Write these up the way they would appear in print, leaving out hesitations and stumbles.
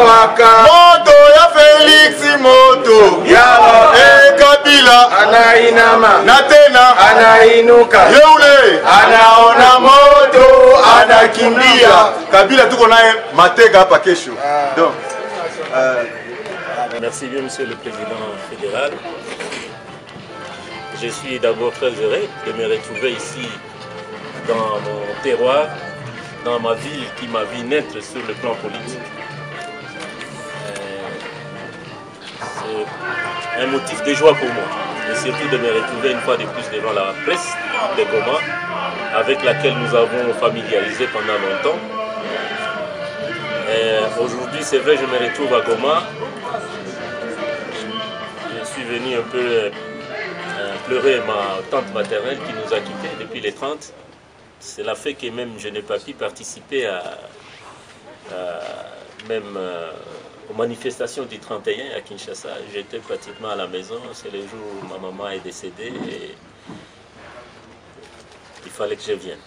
Moto ya Felix Moto ya Kabila anainama na tena anainuka yeule anaona moto anakimbia. Kabila tuko naye matega hapa kesho. Donc merci bien Monsieur le Président fédéral. Je suis d'abord très heureux de me retrouver ici dans mon terroir, dans ma ville qui m'a vu naître sur le plan politique. C'est un motif de joie pour moi, et surtout de me retrouver une fois de plus devant la presse de Goma, avec laquelle nous avons familiarisé pendant longtemps. Aujourd'hui, c'est vrai, je me retrouve à Goma. Je suis venu un peu pleurer ma tante maternelle qui nous a quittés depuis les 30. Cela fait que même je n'ai pas pu participer aux manifestations du 31 à Kinshasa. J'étais pratiquement à la maison. C'est le jour où ma maman est décédée et il fallait que je vienne.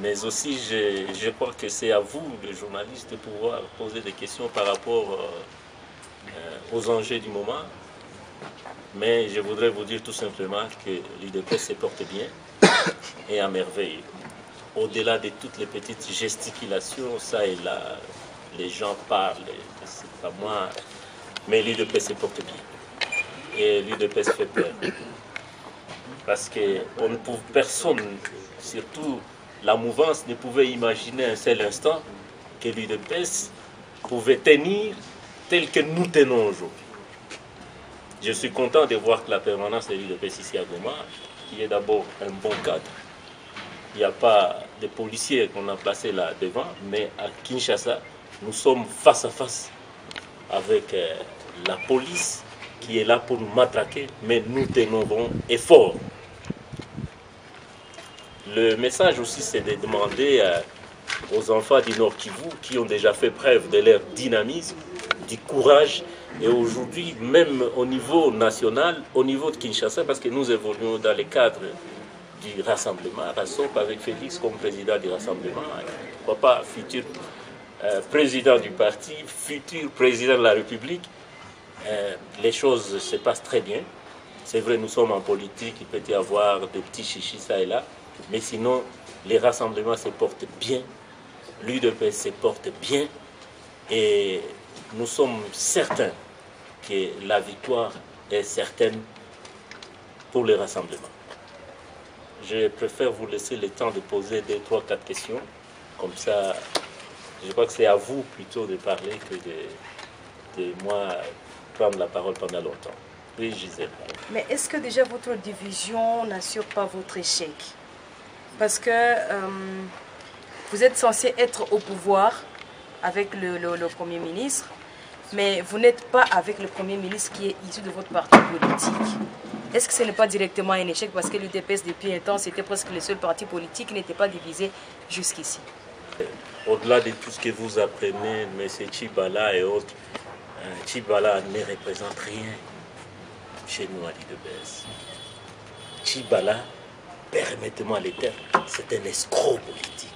Mais aussi, je crois que c'est à vous, les journalistes, de pouvoir poser des questions par rapport aux enjeux du moment. Mais je voudrais vous dire tout simplement que l'UDPS se porte bien et à merveille. Au-delà de toutes les petites gesticulations, ça et là, les gens parlent, c'est pas moi, mais l'UDPS se porte bien. Et l'UDPS fait peur. Parce que personne, surtout la mouvance, ne pouvait imaginer un seul instant que l'UDPS pouvait tenir tel que nous tenons aujourd'hui. Je suis content de voir que la permanence de l'UDPS ici à Goma, qui est d'abord un bon cadre. Il n'y a pas de policiers qu'on a placés là devant, mais à Kinshasa, nous sommes face à face avec la police qui est là pour nous matraquer, mais nous tenons bon et fort. Le message aussi, c'est de demander aux enfants du Nord Kivu qui ont déjà fait preuve de leur dynamisme, du courage, et aujourd'hui, même au niveau national, au niveau de Kinshasa, parce que nous évoluons dans le cadre du rassemblement, RASSOP avec Félix comme président du rassemblement, pourquoi pas futur président du parti, futur président de la République, les choses se passent très bien. C'est vrai, nous sommes en politique, il peut y avoir des petits chichis ça et là, mais sinon, les rassemblements se portent bien, l'UDPS se porte bien, et nous sommes certains que la victoire est certaine pour les rassemblements. Je préfère vous laisser le temps de poser 2, 3, 4 questions. Comme ça, je crois que c'est à vous plutôt de parler que de moi prendre la parole pendant longtemps. Oui, Gisèle. Mais est-ce que déjà votre division n'assure pas votre échec? Parce que vous êtes censé être au pouvoir avec le Premier ministre, mais vous n'êtes pas avec le Premier ministre qui est issu de votre parti politique. Est-ce que ce n'est pas directement un échec parce que l'UDPS depuis un temps c'était presque le seul parti politique qui n'était pas divisé jusqu'ici? Au-delà de tout ce que vous apprenez, M. Tchibala et autres, Tchibala ne représente rien chez nous à l'UDPS. Tchibala, permettez-moi les termes, c'est un escroc politique.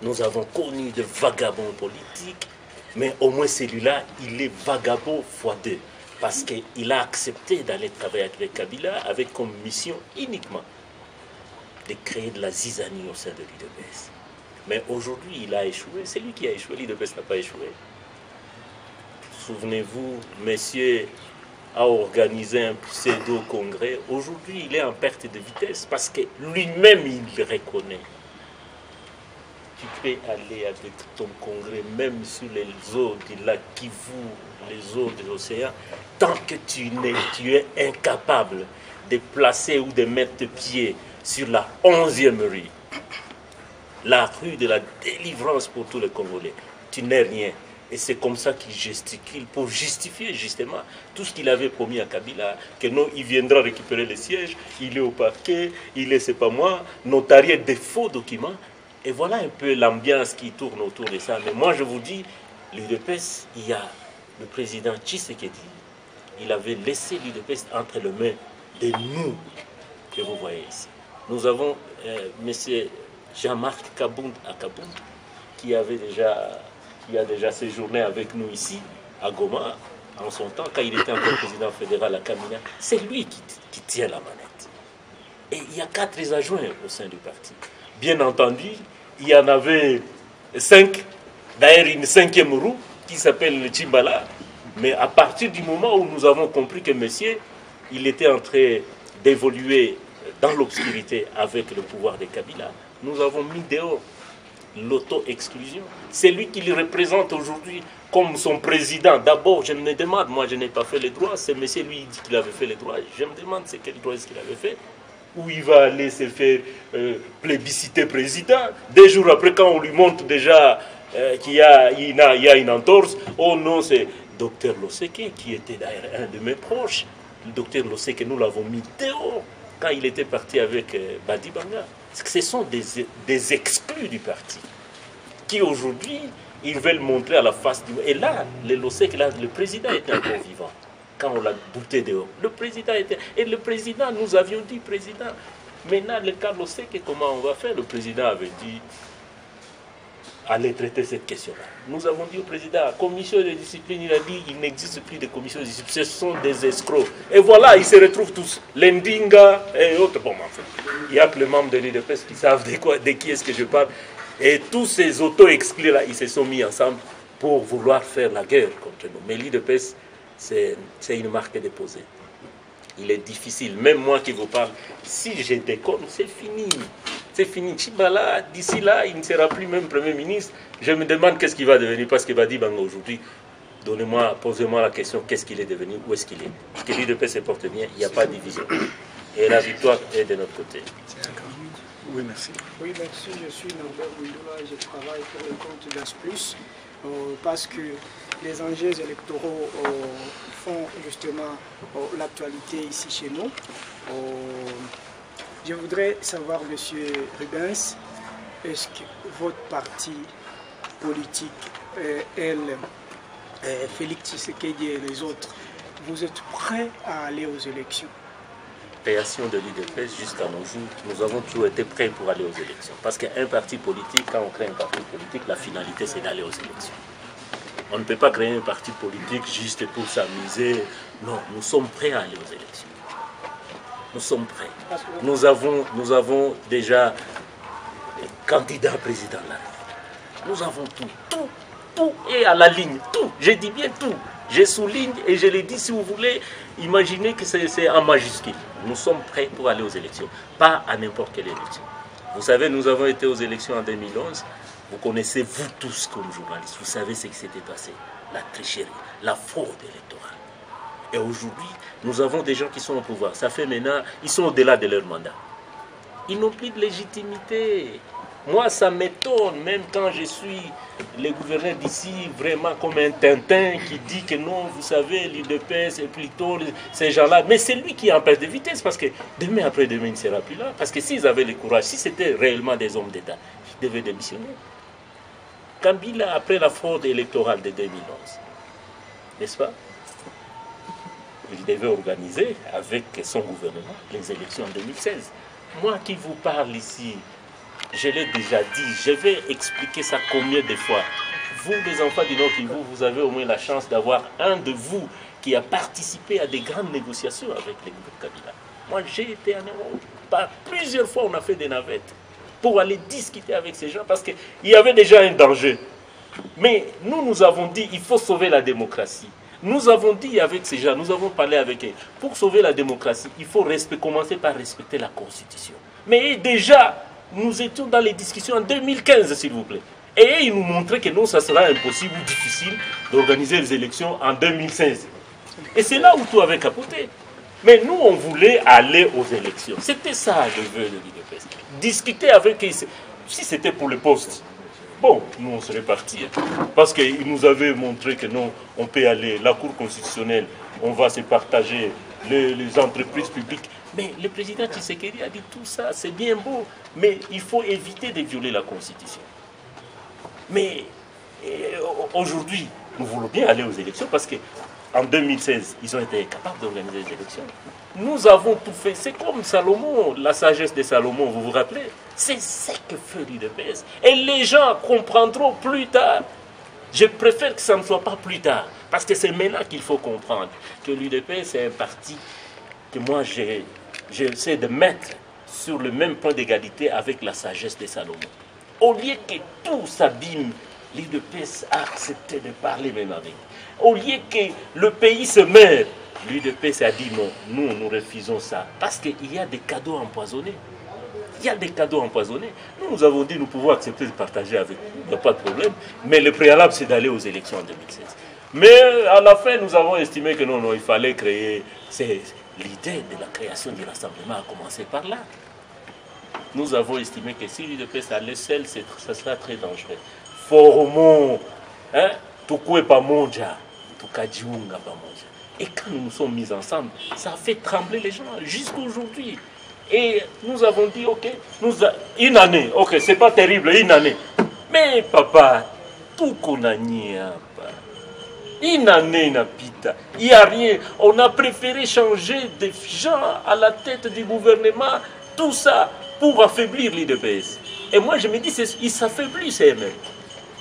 Nous avons connu de vagabonds politiques, mais au moins celui-là, il est vagabond x2. Parce qu'il a accepté d'aller travailler avec Kabila avec comme mission uniquement de créer de la zizanie au sein de l'UDPS. Mais aujourd'hui, il a échoué. C'est lui qui a échoué. L'UDPS n'a pas échoué. Souvenez-vous, monsieur a organisé un pseudo-congrès. Aujourd'hui, il est en perte de vitesse parce que lui-même, il le reconnaît. Tu peux aller avec ton congrès, même sur les eaux du lac Kivu, les eaux de l'océan, tant que tu es incapable de placer ou de mettre tes pieds sur la 11e rue, la rue de la délivrance pour tous les Congolais, tu n'es rien. Et c'est comme ça qu'il gesticule pour justifier justement tout ce qu'il avait promis à Kabila, que non, il viendra récupérer les sièges, il est au parquet, il est, c'est pas moi, notarié des faux documents. Et voilà un peu l'ambiance qui tourne autour de ça. Mais moi, je vous dis, l'UDPS, il y a le président Tshisekedi, il avait laissé l'UDPS entre les mains de nous, que vous voyez ici. Nous avons M. Jean-Marc Kabound à Kabound, qui qui a déjà séjourné avec nous ici, à Goma, en son temps, quand il était encore président fédéral à Kamina, c'est lui qui tient la manette. Et il y a 4 adjoints au sein du parti. Bien entendu, il y en avait 5, d'ailleurs une 5e roue, qui s'appelle le Chimbala. Mais à partir du moment où nous avons compris que monsieur, il était en train d'évoluer dans l'obscurité avec le pouvoir de Kabila, nous avons mis dehors l'auto-exclusion. C'est lui qui le représente aujourd'hui comme son président. D'abord, je me demande, moi je n'ai pas fait les droits, c'est monsieur lui il dit qu'il avait fait les droits. Je me demande c'est quel droit est-ce qu'il avait fait. Où il va aller se faire plébisciter président. 2 jours après, quand on lui montre déjà qu'il y a une entorse, oh non, c'est Dr Loseke qui était d'ailleurs un de mes proches. Le docteur Loseke, nous l'avons mis dehors quand il était parti avec Badi Banga. Ce sont des exclus du parti qui aujourd'hui, ils veulent montrer à la face du... Et là, le Loseke, là, le président était encore vivant quand on l'a bouté dehors. Le président était... Et le président, nous avions dit, président, maintenant, le cas Loseke, comment on va faire? Le président avait dit, allez traiter cette question-là. Nous avons dit au président, commission de discipline, il a dit, il n'existe plus de commission de discipline, ce sont des escrocs. Et voilà, ils se retrouvent tous, l'Endinga et autres. Bon, en fait, il n'y a que les membres de l'UDPS qui savent de qui est-ce que je parle. Et tous ces auto-exclus-là, ils se sont mis ensemble pour vouloir faire la guerre contre nous. Mais l'UDPS, c'est une marque déposée. Il est difficile, même moi qui vous parle, si je déconne, c'est fini. C'est fini. Chibala, d'ici là, il ne sera plus même Premier ministre. Je me demande qu'est-ce qu'il va devenir, parce que Badi Banga aujourd'hui, posez-moi la question, qu'est-ce qu'il est devenu, où est-ce qu'il est. Parce que l'UDPS se porte bien, il n'y a pas de division. Et la victoire est de notre côté. Oui, merci. Oui, merci. Je suis Norbert Bouindoula et je travaille pour le compte d'Asplus parce que les enjeux électoraux font justement l'actualité ici chez nous. Je voudrais savoir, Monsieur Rubens, est-ce que votre parti politique, Félix Tshisekedi et les autres, vous êtes prêts à aller aux élections? Création de l'UDPS jusqu'à nos jours, nous avons toujours été prêts pour aller aux élections. Parce qu'un parti politique, quand on crée un parti politique, la finalité c'est d'aller aux élections. On ne peut pas créer un parti politique juste pour s'amuser. Non, nous sommes prêts à aller aux élections. Nous sommes prêts. Nous avons déjà des candidats présidents de la République. Nous avons tout est à la ligne, tout. Je dis bien tout. Je souligne et je le dis si vous voulez, imaginez que c'est en majuscule. Nous sommes prêts pour aller aux élections, pas à n'importe quelle élection. Vous savez, nous avons été aux élections en 2011. Vous connaissez, vous tous comme journalistes, vous savez ce qui s'était passé. La tricherie, la fraude électorale. Et aujourd'hui, nous avons des gens qui sont au pouvoir. Ça fait maintenant, ils sont au-delà de leur mandat. Ils n'ont plus de légitimité. Moi, ça m'étonne, même quand je suis le gouverneur d'ici, vraiment comme un Tintin qui dit que non, vous savez, l'UDPS et plutôt ces gens-là. Mais c'est lui qui est en perte de vitesse parce que demain après-demain, il ne sera plus là. Parce que s'ils avaient le courage, si c'était réellement des hommes d'État, ils devaient démissionner. Kabila, après la fraude électorale de 2011, n'est-ce pas? Il devait organiser avec son gouvernement les élections en 2016. Moi qui vous parle ici, je l'ai déjà dit, je vais expliquer ça combien de fois. Vous, les enfants du Nord Kivu, vous avez au moins la chance d'avoir un de vous qui a participé à des grandes négociations avec les groupes Kabila. Moi, j'ai été en Europe. Plusieurs fois, on a fait des navettes pour aller discuter avec ces gens parce qu'il y avait déjà un danger. Mais nous avons dit il faut sauver la démocratie. Nous avons dit avec ces gens, nous avons parlé avec eux, pour sauver la démocratie, il faut commencer par respecter la Constitution. Mais déjà, nous étions dans les discussions en 2015, s'il vous plaît. Et ils nous montraient que non, ça sera impossible ou difficile d'organiser les élections en 2016. Et c'est là où tout avait capoté. Mais nous, on voulait aller aux élections. C'était ça le vœu de l'UDPS. Discuter avec eux. Si c'était pour le poste, bon, nous on serait partis. Parce qu'ils nous avaient montré que non, on peut aller. La Cour constitutionnelle, on va se partager les entreprises publiques. Mais le président Tshisekedi a dit tout ça, c'est bien beau, mais il faut éviter de violer la Constitution. Mais aujourd'hui, nous voulons bien aller aux élections parce qu'en 2016, ils ont été capables d'organiser les élections. Nous avons tout fait. C'est comme Salomon, la sagesse de Salomon, vous vous rappelez? C'est ce que fait l'UDPS. Et les gens comprendront plus tard. Je préfère que ça ne soit pas plus tard. Parce que c'est maintenant qu'il faut comprendre que l'UDPS, c'est un parti que moi, j'essaie de mettre sur le même point d'égalité avec la sagesse de Salomon. Au lieu que tout s'abîme, l'UDPS a accepté de parler même avec. Au lieu que le pays se meure, l'UDPS a dit non, nous refusons ça. Parce qu'il y a des cadeaux empoisonnés. Il y a des cadeaux empoisonnés. Nous avons dit nous pouvons accepter de partager avec vous, il n'y a pas de problème. Mais le préalable, c'est d'aller aux élections en 2016. Mais à la fin, nous avons estimé que non, il fallait créer. L'idée de la création du rassemblement a commencé par là. Nous avons estimé que si l'UDPS allait seul, ça sera très dangereux. Formons, hein, tukue pamoja, tukajiunga pamoja. Et quand nous nous sommes mis ensemble, ça a fait trembler les gens jusqu'à aujourd'hui. Et nous avons dit, ok, une année, ok, c'est pas terrible, une année. Mais papa, tout qu'on a nié, une année n'apita, il n'y a rien. On a préféré changer des gens à la tête du gouvernement, tout ça pour affaiblir l'UDPS. Et moi je me dis, ils s'affaiblissent eux-mêmes.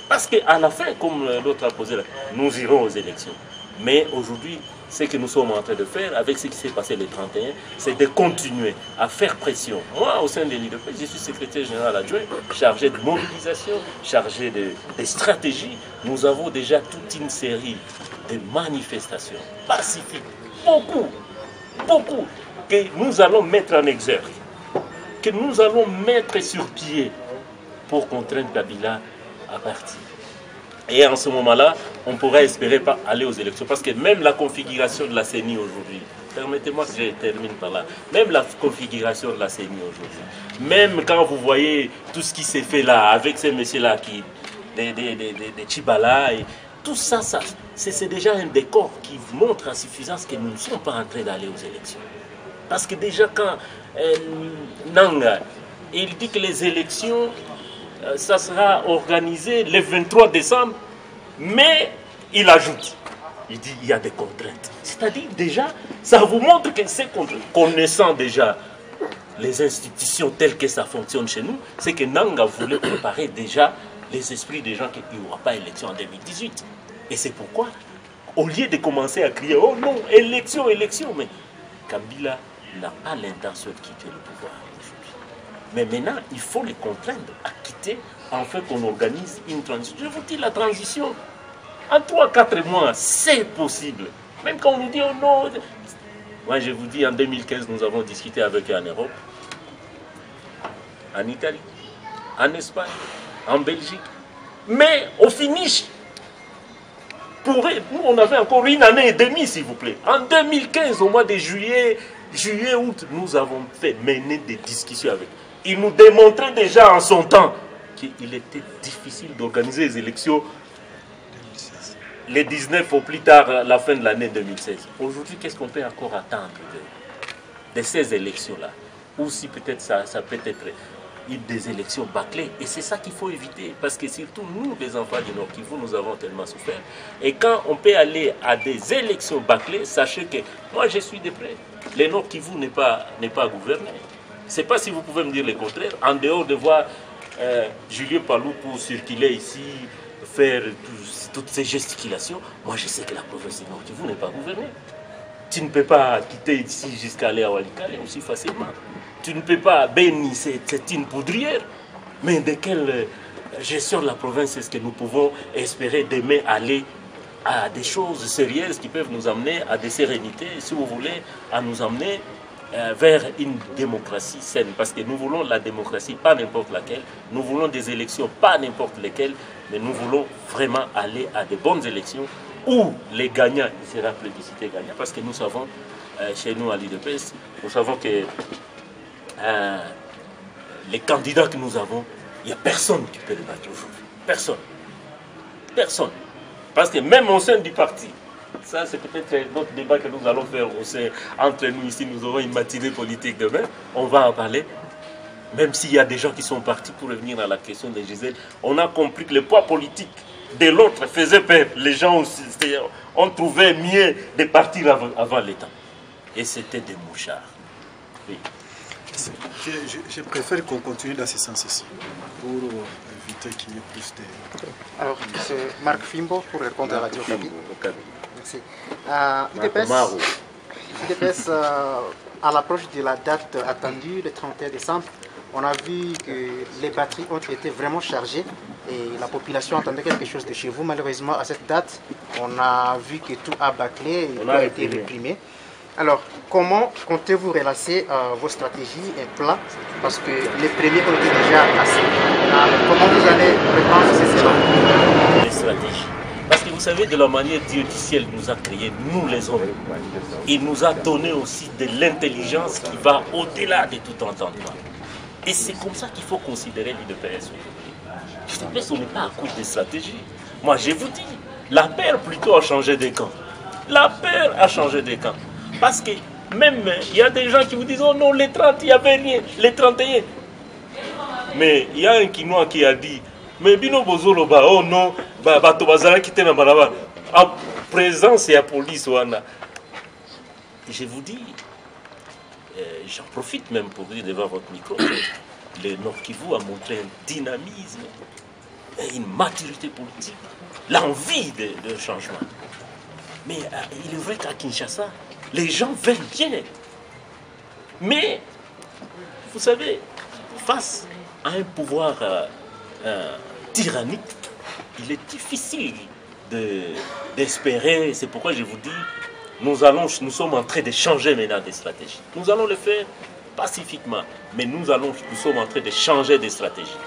Parce qu'à la fin, comme l'autre a posé là, nous irons aux élections. Mais aujourd'hui, ce que nous sommes en train de faire, avec ce qui s'est passé le 31, c'est de continuer à faire pression. Moi, au sein de l'UDPS, je suis secrétaire général adjoint, chargé de mobilisation, chargé de stratégie. Nous avons déjà toute une série de manifestations pacifiques, beaucoup, que nous allons mettre en exergue, que nous allons mettre sur pied pour contraindre Kabila à partir. Et en ce moment-là, on pourra espérer pas aller aux élections. Parce que même la configuration de la CENI aujourd'hui, permettez-moi que je termine par là, même la configuration de la CENI aujourd'hui, même quand vous voyez tout ce qui s'est fait là, avec ces messieurs-là, des Chibala, et tout ça, c'est déjà un décor qui montre à suffisance que nous ne sommes pas en train d'aller aux élections. Parce que déjà quand Nanga, il dit que les élections, ça sera organisé le 23 décembre, mais il ajoute, il dit il y a des contraintes. C'est-à-dire déjà, ça vous montre que c'est connaissant déjà les institutions telles que ça fonctionne chez nous, c'est que Nanga voulait préparer déjà les esprits des gens qu'il n'y aura pas élection en 2018. Et c'est pourquoi, au lieu de commencer à crier, oh non, élection, mais Kabila n'a pas l'intention de quitter le pouvoir. Mais maintenant, il faut les contraindre à quitter afin qu'on organise une transition. Je vous dis, la transition, en 3-4 mois, c'est possible. Même quand on nous dit, oh non. Moi, je vous dis, en 2015, nous avons discuté avec eux en Europe, en Italie, en Espagne, en Belgique. Mais au finish, nous, on avait encore une année et demie, s'il vous plaît. En 2015, au mois de juillet, août, nous avons mené des discussions avec eux. Il nous démontrait déjà en son temps qu'il était difficile d'organiser les élections les 19 au plus tard, la fin de l'année 2016. Aujourd'hui, qu'est-ce qu'on peut encore attendre de ces élections-là? Ou si peut-être ça peut être des élections bâclées. Et c'est ça qu'il faut éviter. Parce que surtout nous, les enfants du Nord Kivu, nous avons tellement souffert. Et quand on peut aller à des élections bâclées, sachez que moi je suis de près. Le Nord Kivu n'est pas gouverné. Je ne sais pas si vous pouvez me dire le contraire. En dehors de voir Julien Palou pour circuler ici, faire toutes ces gesticulations, moi je sais que la province du Nord Kivu n'est pas gouvernée. Tu ne peux pas quitter ici jusqu'à aller à Walikale aussi facilement. Tu ne peux pas bénir, c'est une poudrière. Mais de quelle gestion de la province est-ce que nous pouvons espérer demain aller à des choses sérieuses qui peuvent nous amener à des sérénités, si vous voulez, à nous amener vers une démocratie saine. Parce que nous voulons la démocratie, pas n'importe laquelle. Nous voulons des élections, pas n'importe lesquelles. Mais nous voulons vraiment aller à de bonnes élections où les gagnants, il sera plébiscité gagnant. Parce que nous savons, chez nous à l'UDPS, nous savons que les candidats que nous avons, il n'y a personne qui peut les battre aujourd'hui. Personne. Personne. Parce que même au sein du parti, ça c'est peut-être notre débat que nous allons faire au sein, entre nous ici, nous aurons une matinée politique demain, on va en parler. Même s'il y a des gens qui sont partis pour revenir à la question de Gisèle, on a compris que le poids politique de l'autre faisait peur. Les gens ont trouvé mieux de partir avant l'État. Et c'était des mouchards. Oui. Je préfère qu'on continue dans ce sens ici, pour éviter qu'il y ait plus de... Alors, c'est Marc Fimbo pour le compte de Radio Kaby. Merci. UDPS, à l'approche de la date attendue, le 31 décembre, on a vu que les batteries ont été vraiment chargées et la population attendait quelque chose de chez vous. Malheureusement, à cette date, on a vu que tout a bâclé et tout a été réprimé. Alors, comment comptez-vous relancer vos stratégies et plans? Parce que les premiers ont été déjà assez. Comment vous allez reprendre ces éléments? Les stratégies. Parce que vous savez, de la manière Dieu du ciel nous a créés, nous les hommes, il nous a donné aussi de l'intelligence qui va au-delà de tout entendement. Et c'est comme ça qu'il faut considérer l'UDPS aujourd'hui. L'UDPS, on n'est pas à cause des stratégies. Moi, je vous dis, la paire plutôt a changé de camp. La paire a changé de camp. Parce que même, il y a des gens qui vous disent, oh non, les 30, il n'y avait rien, les 31. Mais il y a un Quinois qui a dit, mais bino bozolo ba oh non bato bazala kite na balaba en présence et à police wana. Je vous dis, j'en profite même pour dire devant votre micro, le Nord Kivu a montré un dynamisme, une maturité politique, l'envie de changement. Mais il est vrai qu'à Kinshasa, les gens veulent bien. Mais, vous savez, face à un pouvoir tyrannique, il est difficile d'espérer. C'est pourquoi je vous dis, nous sommes en train de changer maintenant des stratégies. Nous allons le faire pacifiquement, mais nous sommes en train de changer des stratégies.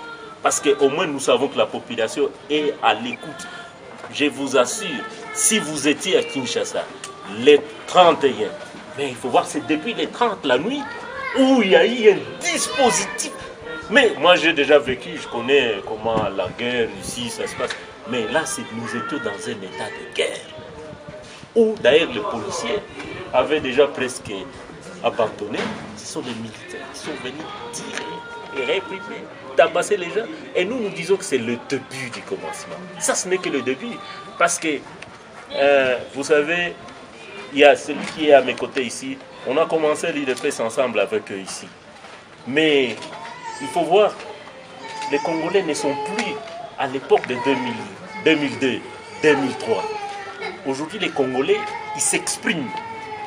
Parce qu'au moins nous savons que la population est à l'écoute. Je vous assure, si vous étiez à Kinshasa, les 31, mais il faut voir, c'est depuis les 30 la nuit, où il y a eu un dispositif. Mais moi j'ai déjà vécu, je connais comment la guerre ici ça se passe. Mais là, nous étions dans un état de guerre. Où d'ailleurs les policiers avaient déjà presque abandonné. Ce sont les militaires qui sont venus tirer et réprimer, tabasser les gens. Et nous disons que c'est le début du commencement. Ça, ce n'est que le début. Parce que, vous savez, il y a celui qui est à mes côtés ici. On a commencé l'UDPS ensemble avec eux ici. Mais il faut voir, les Congolais ne sont plus à l'époque de 2002, 2003. Aujourd'hui, les Congolais, ils s'expriment.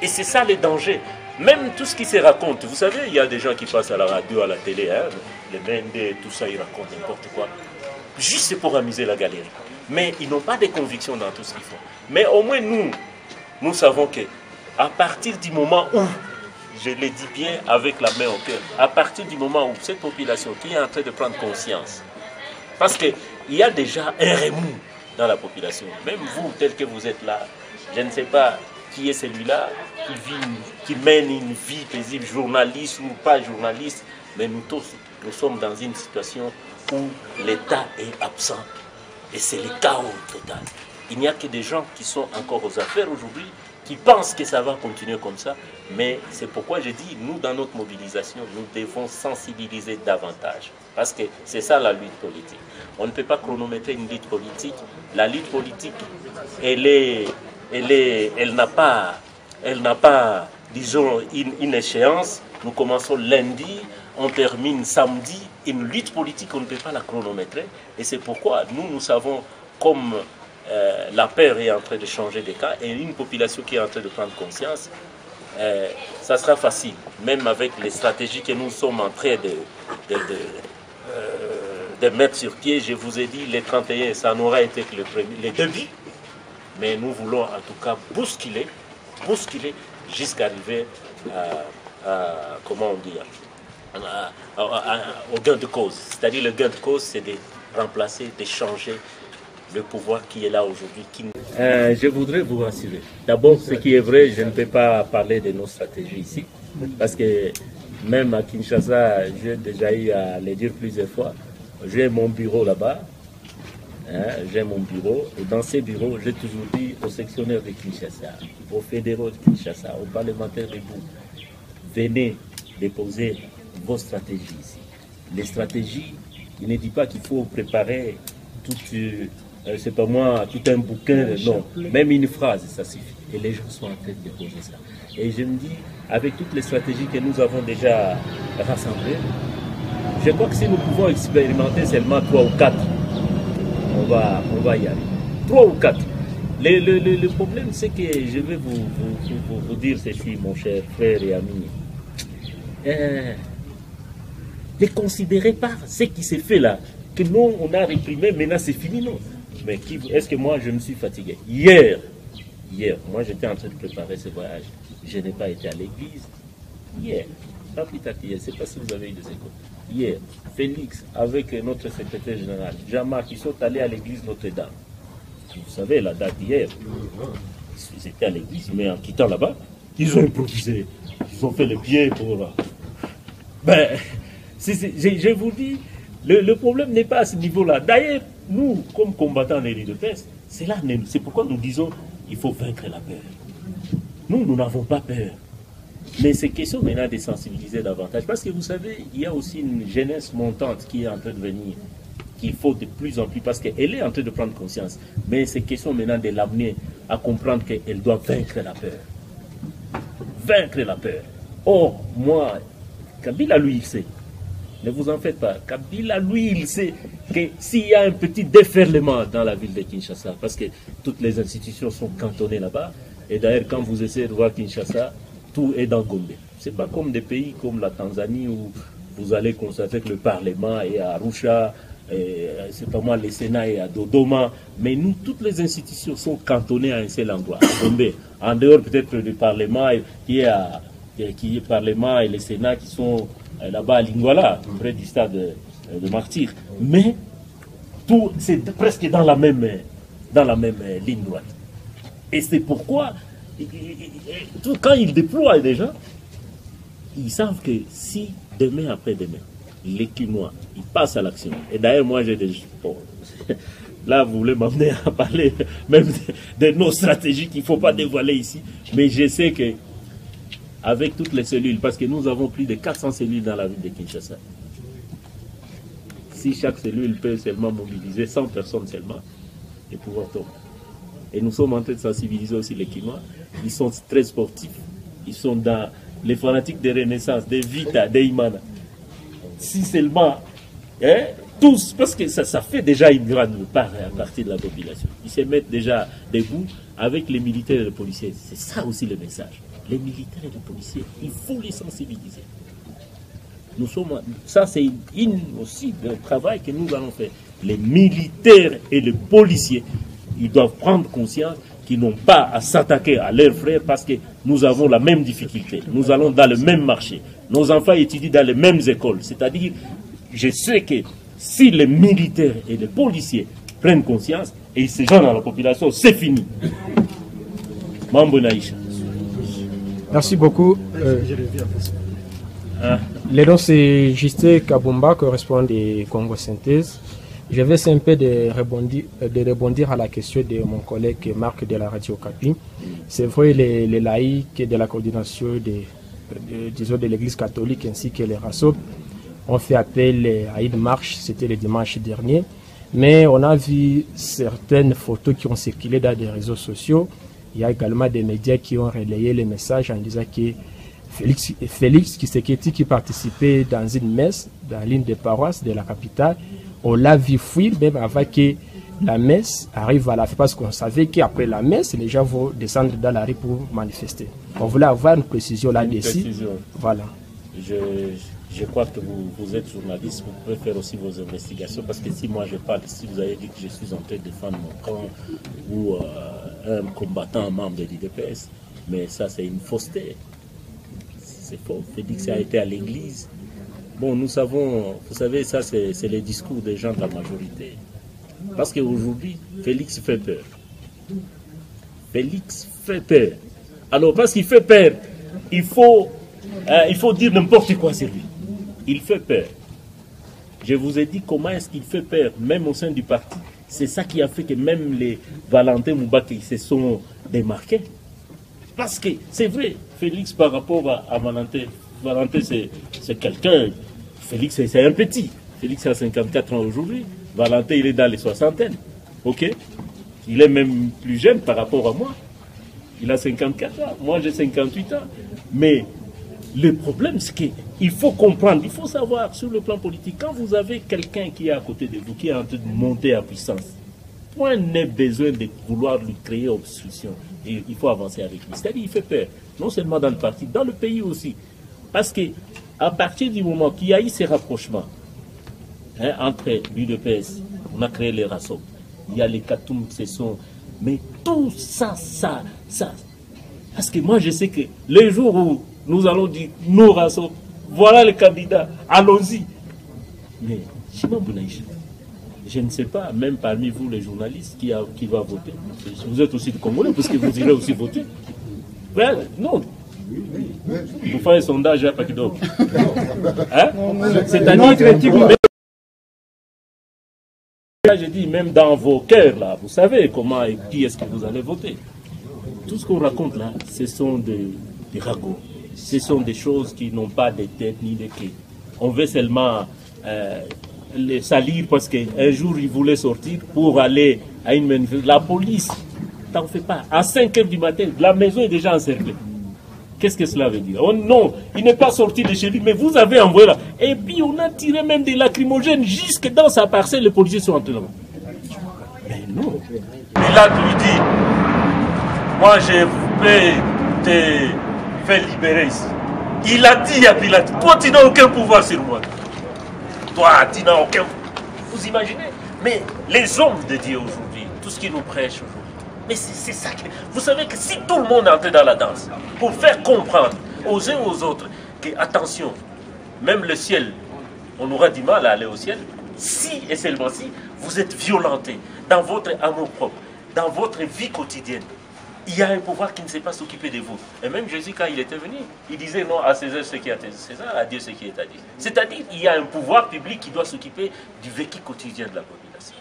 Et c'est ça le danger. Même tout ce qui se raconte. Vous savez, il y a des gens qui passent à la radio, à la télé, hein, les BND, tout ça, ils racontent n'importe quoi. Juste pour amuser la galerie. Mais ils n'ont pas de conviction dans tout ce qu'ils font. Mais au moins, nous savons que à partir du moment où, je le dis bien avec la main au cœur, à partir du moment où cette population qui est en train de prendre conscience, parce qu'il y a déjà un remous dans la population, même vous, tel que vous êtes là, je ne sais pas qui est celui-là, qui mène une vie paisible, journaliste ou pas journaliste, mais nous tous, nous sommes dans une situation où l'État est absent. Et c'est le chaos total. Il n'y a que des gens qui sont encore aux affaires aujourd'hui, qui pensent que ça va continuer comme ça, mais c'est pourquoi je dis, nous, dans notre mobilisation, nous devons sensibiliser davantage. Parce que c'est ça la lutte politique. On ne peut pas chronométrer une lutte politique. La lutte politique, elle n'a pas, disons, une échéance. Nous commençons lundi, on termine samedi. Une lutte politique, on ne peut pas la chronométrer. Et c'est pourquoi nous savons, comme la paix est en train de changer de cas et une population qui est en train de prendre conscience, ça sera facile. Même avec les stratégies que nous sommes en train de mettre sur pied, je vous ai dit, les 31, ça n'aura été que le début. Mais nous voulons en tout cas bousculer jusqu'à arriver à comment on dit, au gain de cause. C'est-à-dire le gain de cause, c'est de remplacer, de changer le pouvoir qui est là aujourd'hui. Je voudrais vous rassurer. D'abord, ce qui est vrai, je ne peux pas parler de nos stratégies ici, parce que même à Kinshasa, j'ai déjà eu à le dire plusieurs fois, j'ai mon bureau là-bas, j'ai mon bureau, et dans ces bureaux, j'ai toujours dit aux sectionnaires de Kinshasa, aux fédéraux de Kinshasa, aux parlementaires de Bou, venez déposer vos stratégies ici. Les stratégies, il ne dit pas qu'il faut préparer c'est pas moi, tout un bouquin, non, même une phrase, ça suffit. Et les gens sont en train de déposer ça. Et je me dis, avec toutes les stratégies que nous avons déjà rassemblées, je crois que si nous pouvons expérimenter seulement 3 ou 4, on va y aller. 3 ou 4. Le problème, c'est que je vais vous dire ceci, mon cher frère et ami. Ne considérez pas ce qui s'est fait là, que nous, on a réprimé, maintenant c'est fini, non. Mais est-ce que moi, je me suis fatigué? Hier, moi j'étais en train de préparer ce voyage. Je n'ai pas été à l'église. Hier, pas plus tard qu'hier, je ne sais pas si vous avez eu des échos. Hier, Félix, avec notre secrétaire général, Jean-Marc, ils sont allés à l'église Notre-Dame. Vous savez, la date d'hier, ils étaient à l'église, mais en quittant là-bas, ils ont improvisé. Ils ont fait le pied pour... Ben, je vous dis, le problème n'est pas à ce niveau-là. D'ailleurs, nous, comme combattants des l'UDPS, c'est pourquoi nous disons il faut vaincre la peur. Nous n'avons pas peur. Mais c'est question maintenant de sensibiliser davantage. Parce que vous savez, il y a aussi une jeunesse montante qui est en train de venir, qu'il faut de plus en plus, parce qu'elle est en train de prendre conscience. Mais c'est question maintenant de l'amener à comprendre qu'elle doit vaincre la peur. Vaincre la peur. Or, moi, Kabila, lui, il sait. Ne vous en faites pas. Kabila, lui, il sait que s'il y a un petit déferlement dans la ville de Kinshasa, parce que toutes les institutions sont cantonnées là-bas, et d'ailleurs, quand vous essayez de voir Kinshasa, tout est dans Gombe. Ce n'est pas comme des pays comme la Tanzanie où vous allez constater que le Parlement est à Arusha, c'est pas moi, le Sénat est à Dodoma, mais nous, toutes les institutions sont cantonnées à un seul endroit, à Gombe. En dehors peut-être du Parlement qui est Parlement et le Sénat qui sont là-bas à Lingwala, près du stade de Martyr. Mais tout, c'est presque dans la même ligne droite. Et c'est pourquoi, quand ils déploient déjà, ils savent que si demain après-demain, les Kinois, ils passent à l'action. Et d'ailleurs, moi, j'ai des... Bon, là, vous voulez m'amener à parler même de nos stratégies qu'il ne faut pas dévoiler ici. Mais je sais que avec toutes les cellules, parce que nous avons plus de 400 cellules dans la ville de Kinshasa. Si chaque cellule peut seulement mobiliser 100 personnes seulement, et pouvoir tomber. Et nous sommes en train de sensibiliser aussi les Kinois. Ils sont très sportifs. Ils sont dans les fanatiques de Renaissance, des Vita, des Imana. Si seulement, tous, parce que ça fait déjà une grande partie de la population. Ils se mettent déjà debout avec les militaires et les policiers. C'est ça aussi le message. Les militaires et les policiers, il faut les sensibiliser. Ça, c'est aussi le travail que nous allons faire. Les militaires et les policiers, ils doivent prendre conscience qu'ils n'ont pas à s'attaquer à leurs frères parce que nous avons la même difficulté. Nous allons dans le même marché. Nos enfants étudient dans les mêmes écoles. C'est-à-dire, je sais que si les militaires et les policiers prennent conscience et ces gens dans la population, c'est fini. Mambo Naïcha. Merci beaucoup. Le nom c'est Justin Kabumba, correspondant des Congo Synthèse. Je vais essayer un peu de rebondir à la question de mon collègue Marc de la Radio Okapi. C'est vrai, les laïcs de la coordination de l'Église catholique ainsi que les RASOP ont fait appel à une marche, c'était le dimanche dernier. Mais on a vu certaines photos qui ont circulé dans des réseaux sociaux. Il y a également des médias qui ont relayé les messages en disant que Félix Tshisekedi, qui participait dans une messe dans l'une des paroisses de la capitale, on l'a vu fuir même avant que la messe arrive à la fin, parce qu'on savait qu'après la messe, les gens vont descendre dans la rue pour manifester. On voulait avoir une précision là-dessus. Voilà. Je crois que vous êtes journaliste, vous pouvez faire aussi vos investigations, parce que si moi je parle, si vous avez dit que je suis en train de défendre mon camp ou un combattant, un membre de l'UDPS, mais ça c'est une fausseté. C'est faux. Félix a été à l'église. Bon, nous savons, vous savez, ça c'est les discours des gens de la majorité. Parce qu'aujourd'hui, Félix fait peur. Félix fait peur. Alors, parce qu'il fait peur, il faut dire n'importe quoi sur lui. Il fait peur. Je vous ai dit comment est-ce qu'il fait peur, même au sein du parti. C'est ça qui a fait que même les Valentin Moubaki se sont démarqués. Parce que c'est vrai, Félix par rapport à Valentin, c'est quelqu'un, Félix c'est un petit. Félix a 54 ans aujourd'hui, Valentin il est dans les soixantaines. Ok? Il est même plus jeune par rapport à moi. Il a 54 ans, moi j'ai 58 ans. Mais le problème c'est qu'il faut comprendre, il faut savoir sur le plan politique, quand vous avez quelqu'un qui est à côté de vous, qui est en train de monter à puissance, point n'est besoin de vouloir lui créer obstruction. Et il faut avancer avec lui. C'est-à-dire qu'il fait peur, non seulement dans le parti, dans le pays aussi. Parce que à partir du moment qu'il y a eu ces rapprochements entre l'UDPS, on a créé les RASOP, il y a les Katoum, mais tout ça. Parce que moi je sais que les jours où nous allons dire nos RASOP, voilà les candidats, allons-y. Mais je ne sais pas, même parmi vous les journalistes, qui va voter. Vous êtes aussi des Congolais, parce que vous irez aussi voter. Ben, non. Vous faites un sondage à Pakido. Hein? C'est-à-dire, je dis, même dans vos cœurs, là, vous savez comment et qui est-ce que vous allez voter. Tout ce qu'on raconte là, ce sont des ragots. Ce sont des choses qui n'ont pas de tête ni de queue. On veut seulement les salir parce qu'un jour ils voulaient sortir pour aller à une manifestation. La police, t'en fais pas. À 5 h du matin, la maison est déjà encerclée. Qu'est-ce que cela veut dire? Oh non, il n'est pas sorti de chez lui, mais vous avez envoyé là. Et puis on a tiré même des lacrymogènes jusque dans sa parcelle, les policiers sont entrés là-bas. Mais non. Pilate lui dit, moi je vais te faire libérer ici. Il a dit à Pilate, toi tu n'as aucun pouvoir sur moi. Toi tu n'as aucun. Vous imaginez? Mais les hommes de Dieu aujourd'hui, tout ce qu'ils nous prêchent aujourd'hui, mais c'est ça. Vous savez que si tout le monde entrait dans la danse, pour faire comprendre aux uns aux autres que, attention, même le ciel, on aura du mal à aller au ciel, si et seulement si vous êtes violenté dans votre amour propre, dans votre vie quotidienne, il y a un pouvoir qui ne sait pas s'occuper de vous. Et même Jésus, quand il était venu, il disait non à César ce qui est à César, à Dieu ce qui est à Dieu. C'est-à-dire qu'il y a un pouvoir public qui doit s'occuper du vécu quotidien de la population.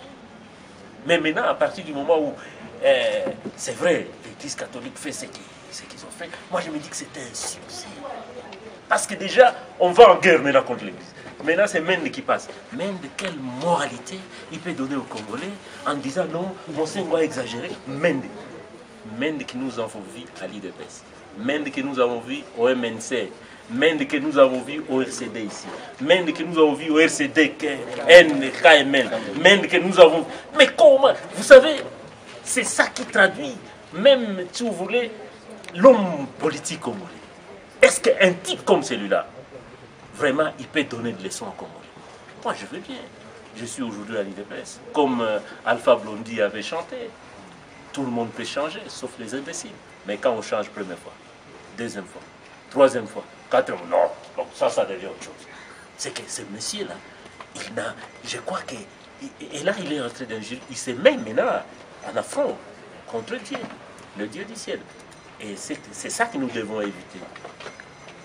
Mais maintenant, à partir du moment où c'est vrai, l'Église catholique fait ce qu'ils ont fait. Moi, je me dis que c'était un succès. Parce que déjà, on va en guerre maintenant contre l'Église. Maintenant, c'est Mende qui passe. Mende, quelle moralité il peut donner aux Congolais en disant non, mon Senghor a exagéré. Mende que nous avons vu à l'IDPS. Mende que nous avons vu au MNC. Mende que nous avons vu au RCD ici. Mende que nous avons vu au RCD, KML. Mende que nous avons... Mais comment? Vous savez, c'est ça qui traduit, même si vous voulez, l'homme politique congolais. Est-ce qu'un type comme celui-là, vraiment, il peut donner des leçons aux Congolais? Moi, je veux bien. Je suis aujourd'hui à l'IDPS. Comme Alpha Blondy avait chanté, tout le monde peut changer, sauf les imbéciles. Mais quand on change première fois, deuxième fois, troisième fois, quatrième fois, non, ça devient autre chose. C'est que ce monsieur-là, je crois que... Et là, il est en train d'injurer, il se met maintenant en affront contre Dieu, le Dieu du ciel. Et c'est ça que nous devons éviter.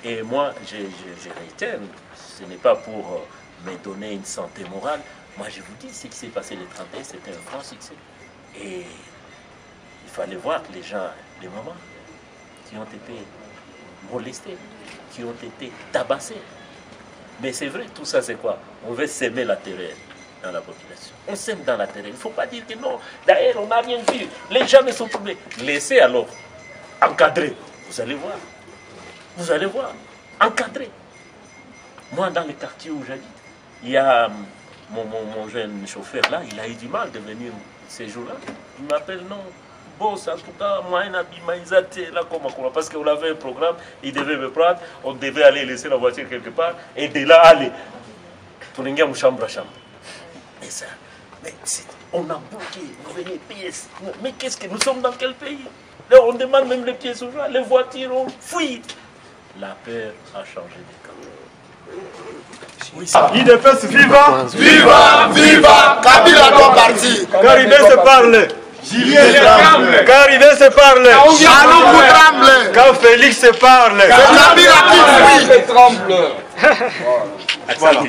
Et moi, je réitère, ce n'est pas pour me donner une santé morale. Moi, je vous dis, ce qui s'est passé le 31, c'était un franc succès. Et il fallait voir que les gens, les mamans, qui ont été molestés, qui ont été tabassés. Mais c'est vrai, tout ça, c'est quoi? On veut s'aimer la terreur dans la population. On sème dans la terreur. Il ne faut pas dire que non, d'ailleurs, on n'a rien vu. Les gens ne sont troublés. Laissez alors encadrer. Vous allez voir. Vous allez voir. Encadrer. Moi, dans le quartier où j'habite, il y a mon jeune chauffeur là, il a eu du mal de venir ces jours-là. Il m'appelle, non, boss, en tout cas, moi, un habillement, là, comment, parce qu'on avait un programme, il devait me prendre, on devait aller laisser la voiture quelque part, et de là, aller. Tourner chambre à chambre. Mais ça, mais on a bloqué, vous venez payer. Mais qu'est-ce que nous sommes dans quel pays? Là, on demande même les pièces aux gens, les voitures, on fuit. La peur a changé de camp. IDPS, viva! Viva, viva, Kabila doit partir. Caribé se parle. Julien tremble. Caribé se parle. Chaloupou tremble. Quand Félix se parle. C'est Kabila qui fuit. Voilà.